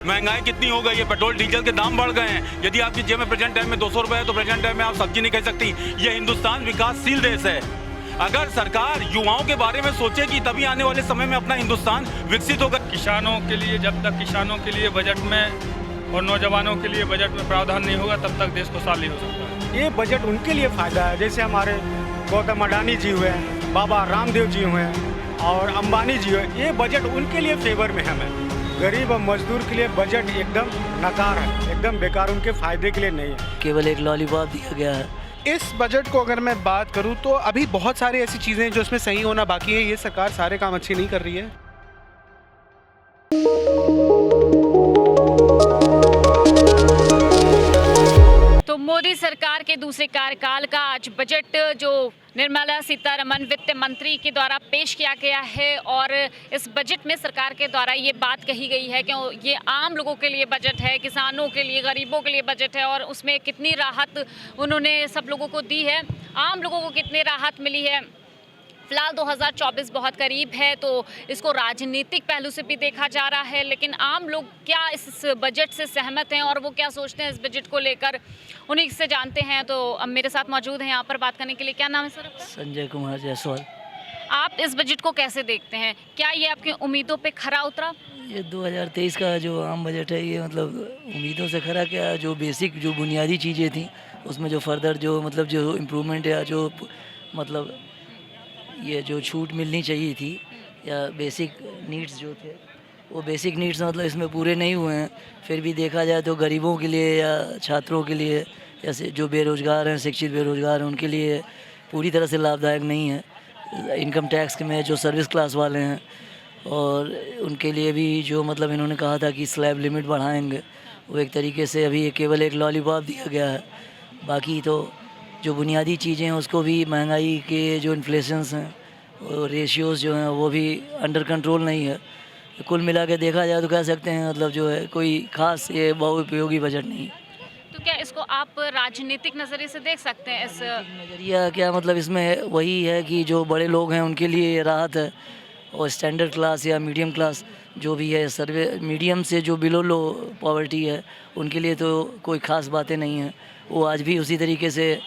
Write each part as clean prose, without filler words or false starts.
महंगाई कितनी हो गई है, पेट्रोल डीजल के दाम बढ़ गए हैं। यदि आपकी जेब में प्रेजेंट टाइम में 200 रुपए है तो प्रेजेंट टाइम में आप सब्जी नहीं खा सकती। ये हिंदुस्तान विकासशील देश है। अगर सरकार युवाओं के बारे में सोचेगी तभी आने वाले समय में अपना हिंदुस्तान विकसित होगा। किसानों के लिए, जब तक किसानों के लिए बजट में और नौजवानों के लिए बजट में प्रावधान नहीं होगा तब तक देश को साल नहीं हो सकता। ये बजट उनके लिए फायदा है, जैसे हमारे गौतम अडानी जी हुए, बाबा रामदेव जी हुए और अंबानी जी हुए। ये बजट उनके लिए फेवर में हमें, गरीब और मजदूर के लिए बजट एकदम नकार है, एकदम बेकार, उनके फायदे के लिए नहीं है। केवल एक लॉलीपॉप दिया गया है। इस बजट को अगर मैं बात करूं तो अभी बहुत सारी ऐसी चीज़ें हैं जो इसमें सही होना बाकी है। ये सरकार सारे काम अच्छे नहीं कर रही है। तो मोदी सरकार के दूसरे कार्यकाल का आज बजट जो निर्मला सीतारमण वित्त मंत्री के द्वारा पेश किया गया है और इस बजट में सरकार के द्वारा ये बात कही गई है कि ये आम लोगों के लिए बजट है, किसानों के लिए, गरीबों के लिए बजट है और उसमें कितनी राहत उन्होंने सब लोगों को दी है, आम लोगों को कितनी राहत मिली है। फिलहाल 2024 बहुत करीब है तो इसको राजनीतिक पहलू से भी देखा जा रहा है, लेकिन आम लोग क्या इस बजट से सहमत हैं और वो क्या सोचते हैं इस बजट को लेकर, उन्हीं से जानते हैं। तो अब मेरे साथ मौजूद हैं यहाँ पर बात करने के लिए। क्या नाम है सर आपका? संजय कुमार जायसवाल। आप इस बजट को कैसे देखते हैं? क्या ये आपकी उम्मीदों पे खरा उतरा? ये 2023 का जो आम बजट है ये मतलब उम्मीदों से खरा क्या, जो बेसिक जो बुनियादी चीज़ें थी उसमें जो फर्दर जो मतलब जो इम्प्रूवमेंट या जो मतलब ये जो छूट मिलनी चाहिए थी या बेसिक नीड्स जो थे वो बेसिक नीड्स मतलब इसमें पूरे नहीं हुए हैं। फिर भी देखा जाए तो गरीबों के लिए या छात्रों के लिए या जो बेरोज़गार हैं, शिक्षित बेरोज़गार हैं, उनके लिए पूरी तरह से लाभदायक नहीं है। इनकम टैक्स में जो सर्विस क्लास वाले हैं और उनके लिए भी जो मतलब इन्होंने कहा था कि स्लैब लिमिट बढ़ाएंगे, वो एक तरीके से अभी केवल एक लॉलीपॉप दिया गया है। बाकी तो जो बुनियादी चीज़ें हैं उसको भी, महंगाई के जो इन्फ्लेशंस हैं और रेशियोज़ जो हैं वो भी अंडर कंट्रोल नहीं है। कुल मिला के देखा जाए तो कह सकते हैं मतलब जो है कोई ख़ास ये बहुउपयोगी बजट नहीं है। तो क्या इसको आप राजनीतिक नज़रिए से देख सकते हैं? इस नज़रिया क्या मतलब इसमें वही है कि जो बड़े लोग हैं उनके लिए ये राहत है और स्टैंडर्ड क्लास या मीडियम क्लास जो भी है, सर्वे मीडियम से जो बिलो लो पॉवर्टी है उनके लिए तो कोई ख़ास बातें नहीं हैं। वो आज भी उसी तरीके से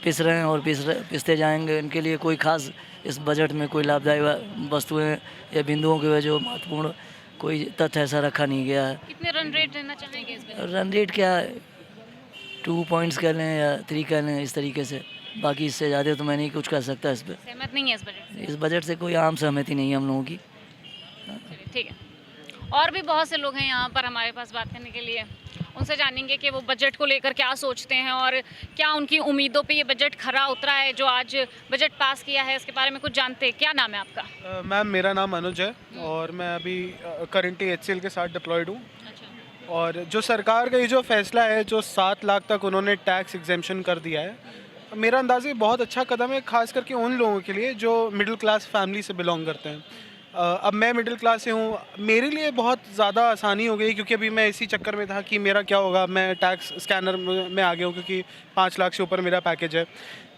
पिस रहे हैं और पिसते जाएंगे। उनके लिए कोई ख़ास इस बजट में कोई लाभदायक वस्तुएं या बिंदुओं के जो महत्वपूर्ण कोई तथ्य ऐसा रखा नहीं गया है। कितने रन रेट लेना चाहेंगे इस बजट? रन रेट क्या 2 पॉइंट्स कह लें या 3 कह लें, इस तरीके से। बाकी इससे ज़्यादा तो मैं नहीं कुछ कर सकता इस पर। सहमत नहीं है इस बजट से? इस बजट से कोई आम सहमति नहीं है हम लोगों की। चलिए ठीक है। और भी बहुत से लोग हैं यहाँ पर हमारे पास बात करने के लिए, उनसे जानेंगे कि वो बजट को लेकर क्या सोचते हैं और क्या उनकी उम्मीदों पे ये बजट खरा उतरा है जो आज बजट पास किया है, इसके बारे में कुछ जानते हैं। क्या नाम है आपका? मैम मेरा नाम अनुज है और मैं अभी करंटली HCL के साथ डिप्लॉयड हूँ। अच्छा। और जो सरकार का ये जो फैसला है, जो 7 लाख तक उन्होंने टैक्स एग्जेम्पशन कर दिया है, मेरा अंदाज़ा बहुत अच्छा कदम है, खास करके उन लोगों के लिए जो मिडिल क्लास फैमिली से बिलोंग करते हैं। अब मैं मिडिल क्लास से हूँ, मेरे लिए बहुत ज़्यादा आसानी हो गई क्योंकि अभी मैं इसी चक्कर में था कि मेरा क्या होगा। मैं टैक्स स्कैनर में आ गया हूँ क्योंकि 5 लाख से ऊपर मेरा पैकेज है।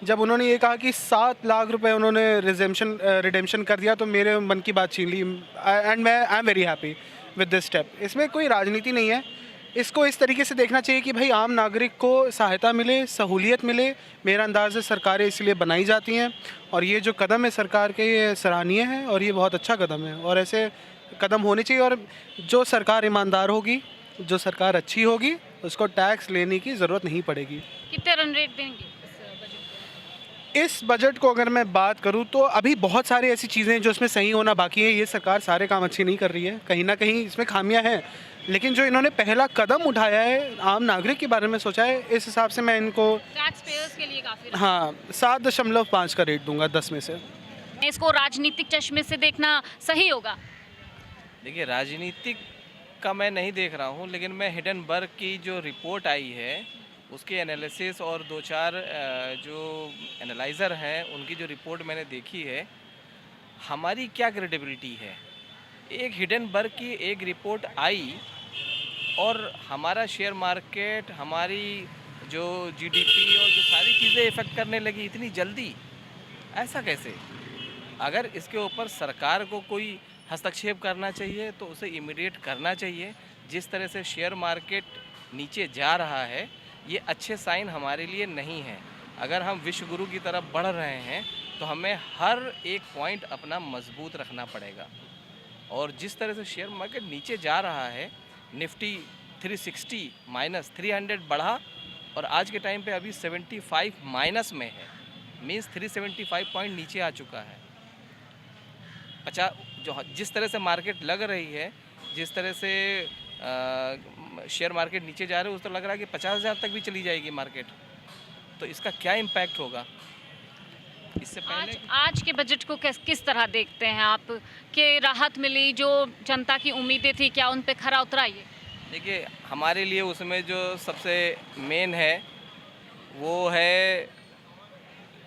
जब उन्होंने ये कहा कि 7 लाख रुपए उन्होंने रिडेम्पशन कर दिया तो मेरे मन की बात छीन ली and I am very happy with this step. इसमें कोई राजनीति नहीं है, इसको इस तरीके से देखना चाहिए कि भाई आम नागरिक को सहायता मिले, सहूलियत मिले। मेरा अंदाज़ है सरकारें इसलिए बनाई जाती हैं और ये जो कदम है सरकार के, ये सराहनीय है और ये बहुत अच्छा कदम है और ऐसे कदम होने चाहिए। और जो सरकार ईमानदार होगी, जो सरकार अच्छी होगी, उसको टैक्स लेने की ज़रूरत नहीं पड़ेगी। कितने रन रेट देंगे इस बजट को अगर मैं बात करूं तो अभी बहुत सारी ऐसी चीज़ें हैं जो इसमें सही होना बाकी है। ये सरकार सारे काम अच्छे नहीं कर रही है, कहीं ना कहीं इसमें खामियां हैं, लेकिन जो इन्होंने पहला कदम उठाया है, आम नागरिक के बारे में सोचा है, इस हिसाब से मैं इनको टैक्स पेयर्स के लिए काफ़ी? हाँ 7.5 का रेट दूंगा 10 में से। इसको राजनीतिक चश्मे से देखना सही होगा? देखिए, राजनीतिक का मैं नहीं देख रहा हूँ, लेकिन मैं हिडनबर्ग की जो रिपोर्ट आई है उसके एनालिसिस और 2-4 जो एनालाइज़र हैं उनकी जो रिपोर्ट मैंने देखी है, हमारी क्या क्रेडिबिलिटी है। एक हिडनबर्ग की एक रिपोर्ट आई और हमारा शेयर मार्केट, हमारी जो GDP और जो सारी चीज़ें इफ़ेक्ट करने लगी इतनी जल्दी, ऐसा कैसे? अगर इसके ऊपर सरकार को कोई हस्तक्षेप करना चाहिए तो उसे इमीडिएट करना चाहिए, जिस तरह से शेयर मार्केट नीचे जा रहा है, ये अच्छे साइन हमारे लिए नहीं है। अगर हम विश्व गुरु की तरफ बढ़ रहे हैं तो हमें हर एक पॉइंट अपना मजबूत रखना पड़ेगा। और जिस तरह से शेयर मार्केट नीचे जा रहा है, निफ्टी 360 माइनस 300 बढ़ा और आज के टाइम पे अभी 75 माइनस में है, मीन्स 375 पॉइंट नीचे आ चुका है। जिस तरह से मार्केट लग रही है, जिस तरह से शेयर मार्केट नीचे जा रहे हैं, उस तरह लग रहा है कि 50,000 तक भी चली जाएगी मार्केट। तो इसका क्या इम्पैक्ट होगा? इससे पहले आज के बजट को किस तरह देखते हैं आप कि राहत मिली, जो जनता की उम्मीदें थी, क्या उन पे खरा उतरा ये? देखिए, हमारे लिए उसमें जो सबसे मेन है वो है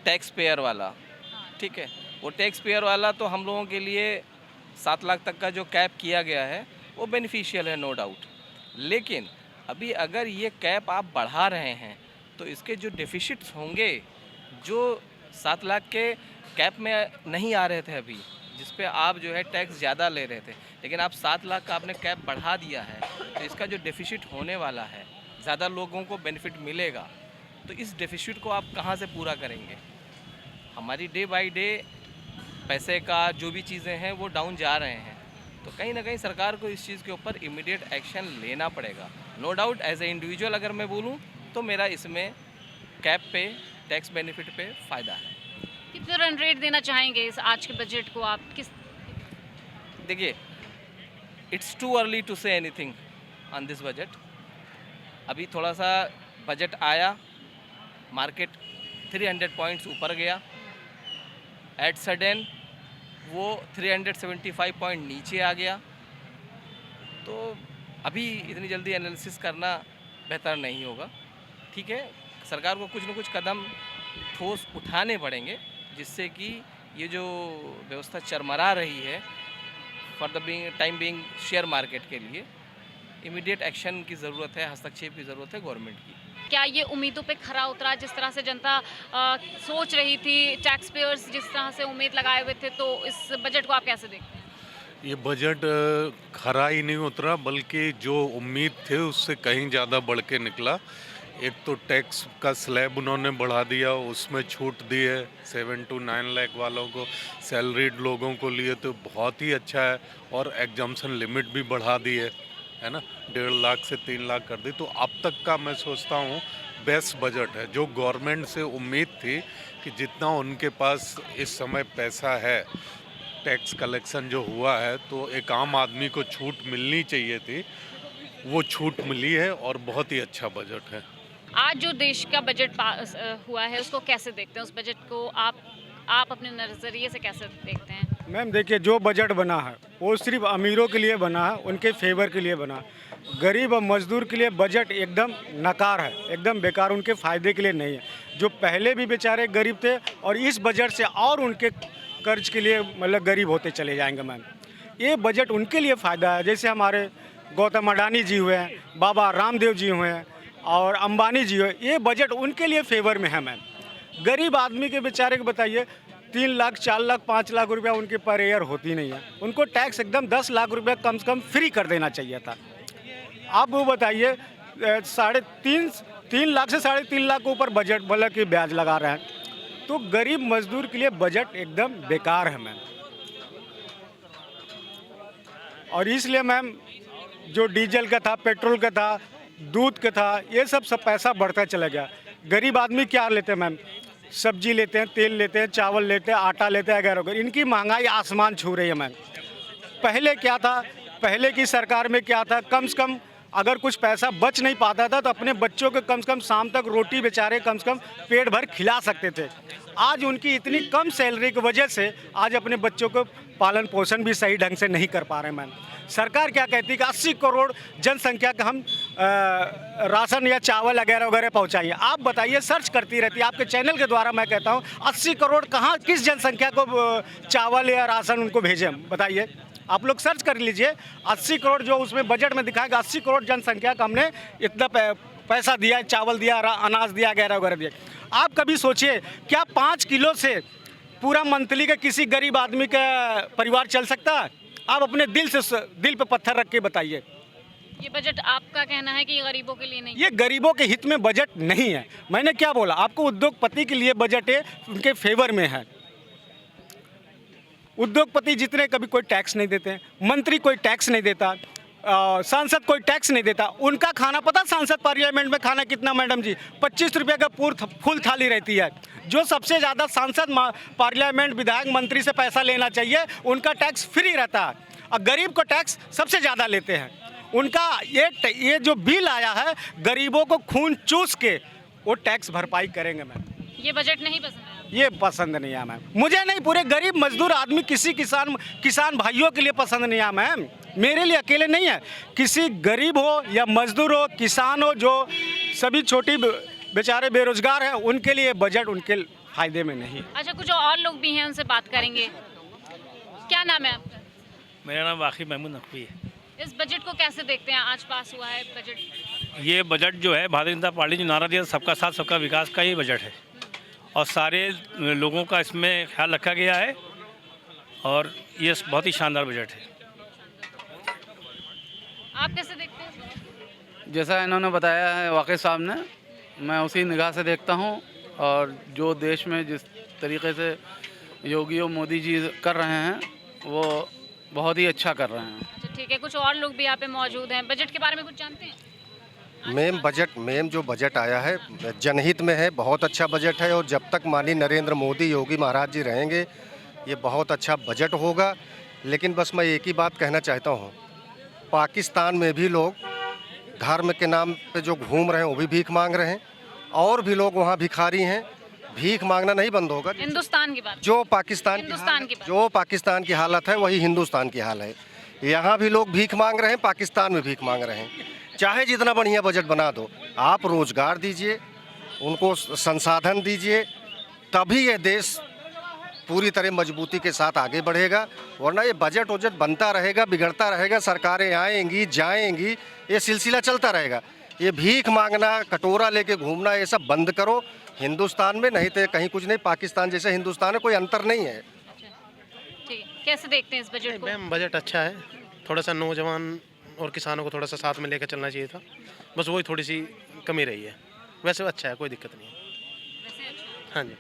टैक्स पेयर वाला, ठीक है। वो टैक्स पेयर वाला तो हम लोगों के लिए 7 लाख तक का जो कैप किया गया है वो बेनिफिशियल है, नो डाउट। लेकिन अभी अगर ये कैप आप बढ़ा रहे हैं तो इसके जो डेफिसिट्स होंगे, जो 7 लाख के कैप में नहीं आ रहे थे अभी, जिस पे आप जो है टैक्स ज़्यादा ले रहे थे, लेकिन आप 7 लाख का आपने कैप बढ़ा दिया है, तो इसका जो डेफिसिट होने वाला है, ज़्यादा लोगों को बेनिफिट मिलेगा। तो इस डेफिसिट को आप कहाँ से पूरा करेंगे? हमारी डे बाय डे पैसे का जो भी चीज़ें हैं वो डाउन जा रहे हैं, तो कहीं ना कहीं सरकार को इस चीज़ के ऊपर इमीडिएट एक्शन लेना पड़ेगा। No doubt, as a individual अगर मैं बोलूँ तो मेरा इसमें कैप पे, टैक्स बेनिफिट पे फ़ायदा है। कितना रन रेट देना चाहेंगे इस आज के बजट को आप? किस देखिए, it's too early to say anything on this budget. अभी थोड़ा सा बजट आया, मार्केट 300 पॉइंट्स ऊपर गया, एट सडन वो 375 पॉइंट नीचे आ गया। तो अभी इतनी जल्दी एनालिसिस करना बेहतर नहीं होगा, ठीक है। सरकार को कुछ न कुछ कदम ठोस उठाने पड़ेंगे, जिससे कि ये जो व्यवस्था चरमरा रही है for the time being share market के लिए इमीडिएट एक्शन की ज़रूरत है, हस्तक्षेप की ज़रूरत है गवर्नमेंट की। क्या ये उम्मीदों पे खरा उतरा? जिस तरह से जनता सोच रही थी, टैक्स पेयर्स जिस तरह से उम्मीद लगाए हुए थे, तो इस बजट को आप कैसे देखते हैं? ये बजट खरा ही नहीं उतरा, बल्कि जो उम्मीद थे उससे कहीं ज़्यादा बढ़ के निकला। एक तो टैक्स का स्लैब उन्होंने बढ़ा दिया, उसमें छूट दी है 7 to 9 लाख वालों को, सैलरीड लोगों को लिए तो बहुत ही अच्छा है। और एग्जम्पशन लिमिट भी बढ़ा दी है ना, 1.5 लाख से 3 लाख कर दी। तो अब तक का मैं सोचता हूँ बेस्ट बजट है। जो गवर्नमेंट से उम्मीद थी कि जितना उनके पास इस समय पैसा है, टैक्स कलेक्शन जो हुआ है, तो एक आम आदमी को छूट मिलनी चाहिए थी, वो छूट मिली है और बहुत ही अच्छा बजट है। आज जो देश का बजट पास हुआ है, उसको कैसे देखते हैं? उस बजट को आप अपने नज़रिए से कैसे देखते हैं? मैम देखिए, जो बजट बना है वो सिर्फ अमीरों के लिए बना है, उनके फेवर के लिए बना है। गरीब और मजदूर के लिए बजट एकदम नकार है, एकदम बेकार, उनके फ़ायदे के लिए नहीं है। जो पहले भी बेचारे गरीब थे और इस बजट से और उनके कर्ज के लिए मतलब गरीब होते चले जाएंगे। मैम ये बजट उनके लिए फ़ायदा है। जैसे हमारे गौतम अडानी जी हुए हैं, बाबा रामदेव जी हुए हैं और अंबानी जी हुए, ये बजट उनके लिए फेवर में है। मैम गरीब आदमी के बेचारे को बताइए, 3 लाख 4 लाख 5 लाख रुपया उनके पर ईयर होती नहीं है। उनको टैक्स एकदम 10 लाख रुपया कम से कम फ्री कर देना चाहिए था। आप वो बताइए, 3 लाख से 3.5 लाख के ऊपर बजट मतलब कि ब्याज लगा रहे हैं, तो गरीब मजदूर के लिए बजट एकदम बेकार है। मैम और इसलिए मैम जो डीजल का था, पेट्रोल का था, दूध का था, ये सब पैसा बढ़ता चला गया। गरीब आदमी क्या लेते हैं मैम? सब्जी लेते हैं, तेल लेते हैं, चावल लेते हैं, आटा लेते हैं वगैरह। इनकी महंगाई आसमान छू रही है। मैम पहले क्या था, पहले की सरकार में क्या था, कम से कम अगर कुछ पैसा बच नहीं पाता था तो अपने बच्चों को कम से कम शाम तक रोटी बेचारे कम से कम पेट भर खिला सकते थे। आज उनकी इतनी कम सैलरी की वजह से आज अपने बच्चों को पालन पोषण भी सही ढंग से नहीं कर पा रहे। मैम सरकार क्या कहती है कि 80 करोड़ जनसंख्या का हम राशन या चावल वगैरह वगैरह पहुँचाइए। आप बताइए, सर्च करती रहती है आपके चैनल के द्वारा, मैं कहता हूँ 80 करोड़ कहाँ, किस जनसंख्या को चावल या राशन उनको भेजें? बताइए, आप लोग सर्च कर लीजिए। 80 करोड़ जो उसमें बजट में दिखाएगा, 80 करोड़ जनसंख्या का हमने इतना पैसा दिया, चावल दिया, अनाज दिया वगैरह वगैरह दिया। आप कभी सोचिए, क्या 5 किलो से पूरा मंथली का किसी गरीब आदमी का परिवार चल सकता है? आप अपने दिल पे पत्थर रख के बताइए। ये बजट आपका कहना है कि ये गरीबों के लिए नहीं? ये गरीबों के हित में बजट नहीं है। मैंने क्या बोला आपको, उद्योगपति के लिए बजट है, उनके फेवर में है। उद्योगपति जितने कभी कोई टैक्स नहीं देते, मंत्री कोई टैक्स नहीं देता, सांसद कोई टैक्स नहीं देता। उनका खाना पता सांसद पार्लियामेंट में खाना कितना मैडम जी? 25 रुपये का फुल थाली रहती है। जो सबसे ज़्यादा सांसद पार्लियामेंट विधायक मंत्री से पैसा लेना चाहिए उनका टैक्स फ्री रहता है, और गरीब को टैक्स सबसे ज़्यादा लेते हैं। उनका ये जो बिल आया है गरीबों को खून चूस के वो टैक्स भरपाई करेंगे मैम। ये बजट नहीं पसंद है? ये पसंद नहीं है मैम, मुझे नहीं, पूरे गरीब मजदूर आदमी, किसी किसान भाइयों के लिए पसंद नहीं है मैम। मेरे लिए अकेले नहीं है, किसी गरीब हो या मजदूर हो, किसान हो, जो सभी छोटी बेचारे बेरोजगार हैं, उनके लिए बजट उनके फायदे में नहीं है। अच्छा, कुछ और लोग भी हैं, उनसे बात करेंगे। क्या नाम है आपका? मेरा नाम वाकिफ महमूद नकवी है। इस बजट को कैसे देखते हैं? आज पास हुआ है बजट। ये बजट जो है भारतीय जनता पार्टी जो नारा दिया सबका साथ सबका विकास का ये बजट है, और सारे लोगों का इसमें ख्याल रखा गया है, और ये बहुत ही शानदार बजट है। आप कैसे देखते हैं? जैसा इन्होंने बताया है वाकिफ साहब ने, मैं उसी निगाह से देखता हूँ। और जो देश में जिस तरीके से योगी और मोदी जी कर रहे हैं वो बहुत ही अच्छा कर रहे हैं। अच्छा, ठीक है, कुछ और लोग भी यहाँ पे मौजूद हैं। बजट के बारे में कुछ जानते हैं? मैम जो बजट आया है जनहित में है, बहुत अच्छा बजट है, और जब तक माननीय नरेंद्र मोदी योगी महाराज जी रहेंगे ये बहुत अच्छा बजट होगा। लेकिन बस मैं एक ही बात कहना चाहता हूँ, पाकिस्तान में भी लोग धर्म के नाम पे जो घूम रहे हैं वो भी भीख मांग रहे हैं, और भी लोग वहाँ भिखारी हैं। भीख मांगना नहीं बंद होगा। हिंदुस्तान की बात, जो पाकिस्तान की हालत है वही हिंदुस्तान की हाल है। यहाँ भी लोग भीख मांग रहे हैं, पाकिस्तान में भीख मांग रहे हैं। चाहे जितना बढ़िया बजट बना दो, आप रोजगार दीजिए, उनको संसाधन दीजिए, तभी ये देश पूरी तरह मजबूती के साथ आगे बढ़ेगा। वरना ये बजट वजट बनता रहेगा, बिगड़ता रहेगा, सरकारें आएंगी जाएंगी, ये सिलसिला चलता रहेगा। ये भीख मांगना, कटोरा लेके घूमना, ये सब बंद करो हिंदुस्तान में, नहीं तो कहीं कुछ नहीं। पाकिस्तान जैसे हिंदुस्तान है, कोई अंतर नहीं है। ठीक, कैसे देखते हैं इस बजट को? मैम बजट अच्छा है, थोड़ा सा नौजवान और किसानों को थोड़ा सा साथ में लेकर चलना चाहिए था, बस वही थोड़ी सी कमी रही है। वैसे अच्छा है, कोई दिक्कत नहीं है। वैसे अच्छा। हाँ जी।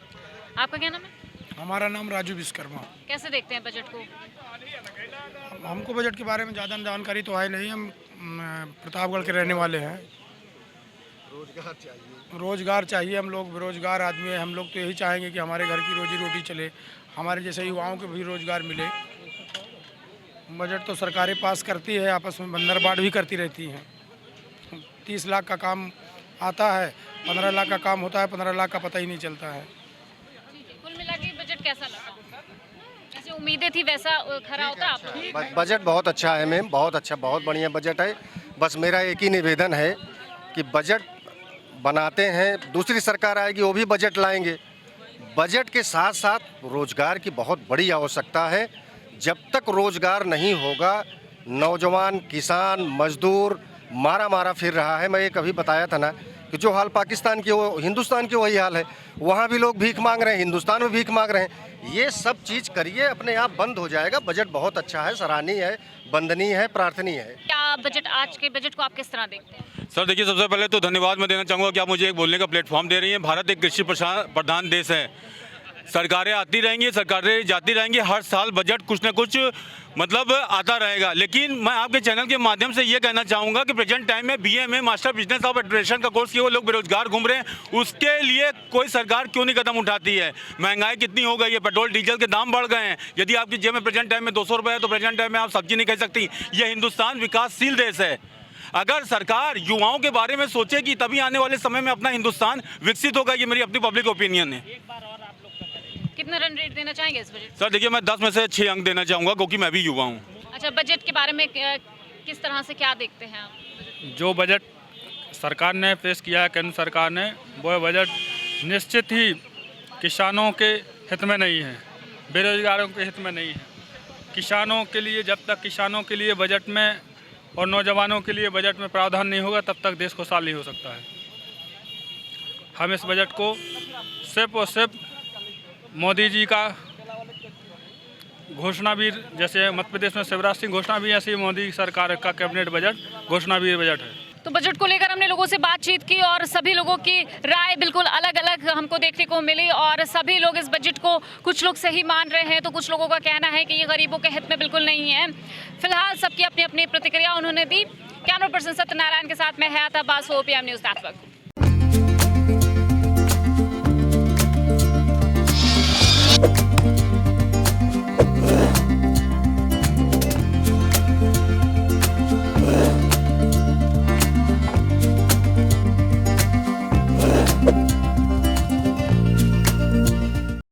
आपका क्या नाम है? हमारा नाम राजू विश्वकर्मा। कैसे देखते हैं बजट को? हमको बजट के बारे में ज़्यादा जानकारी तो है नहीं, हम प्रतापगढ़ के रहने वाले हैं। रोजगार चाहिए, हम लोग बेरोजगार आदमी हैं। हम लोग तो यही चाहेंगे कि हमारे घर की रोजी रोटी चले, हमारे जैसे युवाओं को भी रोजगार मिले। बजट तो सरकारें पास करती है, आपस में बंदरबाट भी करती रहती हैं। 30 लाख का काम आता है, 15 लाख का काम होता है, 15 लाख का पता ही नहीं चलता है। कुल मिला के बजट कैसा लगा? जैसे उम्मीदें थी वैसा खरा होता आपको? बजट बहुत अच्छा है मैम, बहुत अच्छा, बहुत बढ़िया बजट है। बस मेरा एक ही निवेदन है कि बजट बनाते हैं, दूसरी सरकार आएगी वो भी बजट लाएंगे। बजट के साथ साथ रोजगार की बहुत बड़ी आवश्यकता है। जब तक रोजगार नहीं होगा, नौजवान, किसान, मजदूर मारा फिर रहा है। मैं ये कभी बताया था ना कि जो हाल पाकिस्तान की वो हिंदुस्तान की वही हाल है। वहाँ भी लोग भीख मांग रहे हैं, हिंदुस्तान में भीख मांग रहे हैं। ये सब चीज़ करिए, अपने आप बंद हो जाएगा। बजट बहुत अच्छा है, सराहनीय है, वंदनीय है, प्रार्थनीय है। क्या बजट, आज के बजट को आप किस तरह देखते हैं? सर देखिए, सबसे पहले तो धन्यवाद मैं देना चाहूँगा कि आप मुझे एक बोलने का प्लेटफॉर्म दे रही हैं। भारत एक कृषि प्रधान देश है, सरकारें आती रहेंगी, सरकारें जाती रहेंगी, हर साल बजट कुछ ना कुछ मतलब आता रहेगा। लेकिन मैं आपके चैनल के माध्यम से ये कहना चाहूँगा कि प्रेजेंट टाइम में BA master business of administration का कोर्स किए हुए लोग बेरोजगार घूम रहे हैं, उसके लिए कोई सरकार क्यों नहीं कदम उठाती है? महंगाई कितनी हो गई है, पेट्रोल डीजल के दाम बढ़ गए हैं। यदि आपकी जेब में प्रेजेंट टाइम में 200 रुपये है तो प्रेजेंट टाइम में आप सब्जी नहीं खा सकती। ये हिंदुस्तान विकासशील देश है। अगर सरकार युवाओं के बारे में सोचेगी तभी आने वाले समय में अपना हिंदुस्तान विकसित होगा। ये मेरी अपनी पब्लिक ओपिनियन है। कितने रन रेट देना चाहेंगे इस बजट? सर देखिए, मैं 10 में से 6 अंक देना चाहूँगा क्योंकि मैं भी युवा हूँ। अच्छा, बजट के बारे में किस तरह से क्या देखते हैं आप? जो बजट सरकार ने पेश किया है, केंद्र सरकार ने, वो बजट निश्चित ही किसानों के हित में नहीं है, बेरोजगारों के हित में नहीं है। किसानों के लिए, जब तक किसानों के लिए बजट में और नौजवानों के लिए बजट में प्रावधान नहीं होगा तब तक देश खुशहाल नहीं हो सकता है। हम इस बजट को सिर्फ और सिर्फ मोदी जी का घोषणावीर, जैसे मध्य प्रदेश में शिवराज सिंह घोषणा भी, ऐसे ही मोदी सरकार का कैबिनेट बजट घोषणावीर बजट है। तो बजट को लेकर हमने लोगों से बातचीत की और सभी लोगों की राय बिल्कुल अलग अलग हमको देखने को मिली और सभी लोग इस बजट को, कुछ लोग सही मान रहे हैं तो कुछ लोगों का कहना है कि ये गरीबों के हित में बिल्कुल नहीं है। फिलहाल सबकी अपनी अपनी प्रतिक्रिया उन्होंने दी। कैमरा पर्सन सत्यनारायण के साथ मैं हयात अब्बास, OPM न्यूज़ नेटवर्क।